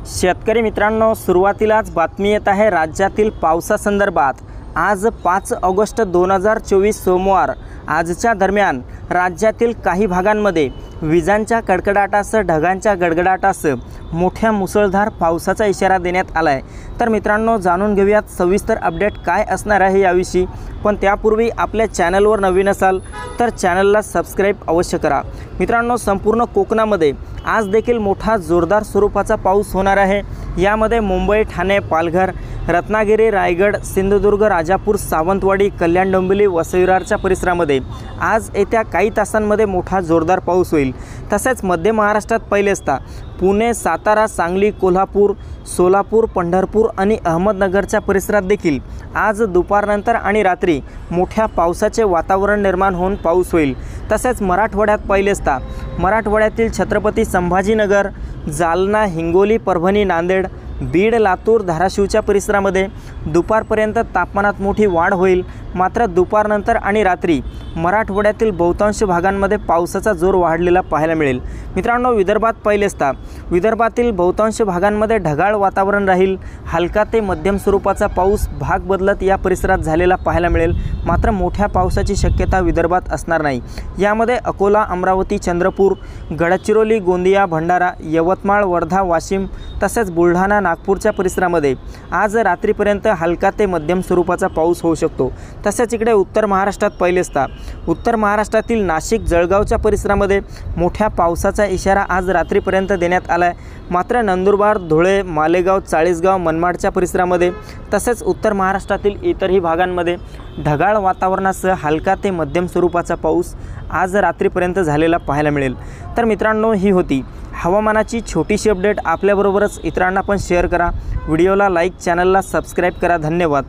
शेतकरी मित्रांनो, सुरुवातीलाच बातमी येत आहे राज्यातील पावसासंदर्भात। आज 5 ऑगस्ट 2024 सोमवार आजच्या दरम्यान राज्यातील काही भागांमध्ये विजांच्या कडकडाटासह ढगांच्या गडगडाटासह मोठ्या मुसळधार पावसाचा इशारा देण्यात आला आहे। तर मित्रांनो, जाणून घेऊयात सविस्तर अपडेट काय असणार आहे याविषयी। पण त्यापूर्वी आपल्या चॅनलवर नवीन असाल तर चॅनलला सबस्क्राइब अवश्य करा। मित्रांनो, संपूर्ण कोकणामध्ये आज देखील मोठा जोरदार स्वरूपाचा पाऊस होणार आहे। यामध्ये मुंबई, ठाणे, पालघर, रत्नागिरी, रायगड, सिंधुदुर्ग, राजापूर, सावंतवाडी, कल्याण, डोंबिवली, वसई विरारच्या परिसरामध्ये आज येत्या काही तासांमध्ये मोठा जोरदार पाऊस होईल। तसेच मध्य महाराष्ट्रात पहिलेचदा पुणे, सातारा, सांगली, कोल्हापूर, सोलापूर, पंढरपूर आणि अहमदनगरच्या परिसरात देखील आज दुपारनंतर आणि रात्री मोठ्या पावसाचे वातावरण निर्माण होऊन पाऊस होईल। तसेच मराठवाड्यात पहिलेचदा मराठवाड्यातील छत्रपती संभाजीनगर, जालना, हिंगोली, परभणी, नांदेड, बीड, लातूर, धाराशिवच्या परिसरामध्ये दुपारपर्यंत तापमानात मोठी वाढ होईल। मात्र दुपारनंतर आणि रात्री मराठवाड्यातील बहुतांश भागांमध्ये पावसाचा जोर वाढलेला पाहायला मिळेल। मित्रांनो, विदर्भातील बहुतांश भागांमध्ये ढगाळ वातावरण राहील। हलका ते मध्यम स्वरूपाचा पाऊस भाग बदलत या परिसरात झालेला पाहायला मिळेल। मात्र मोठ्या पावसाची शक्यता विदर्भात असणार नाही। यामध्ये अकोला, अमरावती, चंद्रपूर, गडचिरोली, गोंदिया, भंडारा, यवतमाळ, वर्धा, वाशिम तसेच बुलढाणा, नागपूरच्या परिसरामध्ये आज रात्रीपर्यंत हलका ते मध्यम स्वरूपाचा पाऊस होऊ शकतो। तसेच इकडे उत्तर महाराष्ट्रात पहिलेचदा उत्तर महाराष्ट्रातील नाशिक, जळगावच्या परिसरामध्ये मोठ्या पावसाचा इशारा आज रात्रीपर्यंत देण्यात आला आहे। मात्र नंदुरबार, धुळे, मालेगाव, चाळीसगाव, मनमाडच्या परिसरामध्ये तसेच उत्तर महाराष्ट्रातील इतरही भागांमध्ये ढगाळ वातावरणासह हलका ते मध्यम स्वरूपाचा पाऊस आज रात्रीपर्यंत झालेला पाहायला मिळेल। तर मित्रांनो, ही होती हवामानाची छोटीशी अपडेट। आपल्याबरोबरच इतरांना पण शेअर करा। व्हिडिओला लाईक, चॅनलला सबस्क्राईब करा। धन्यवाद।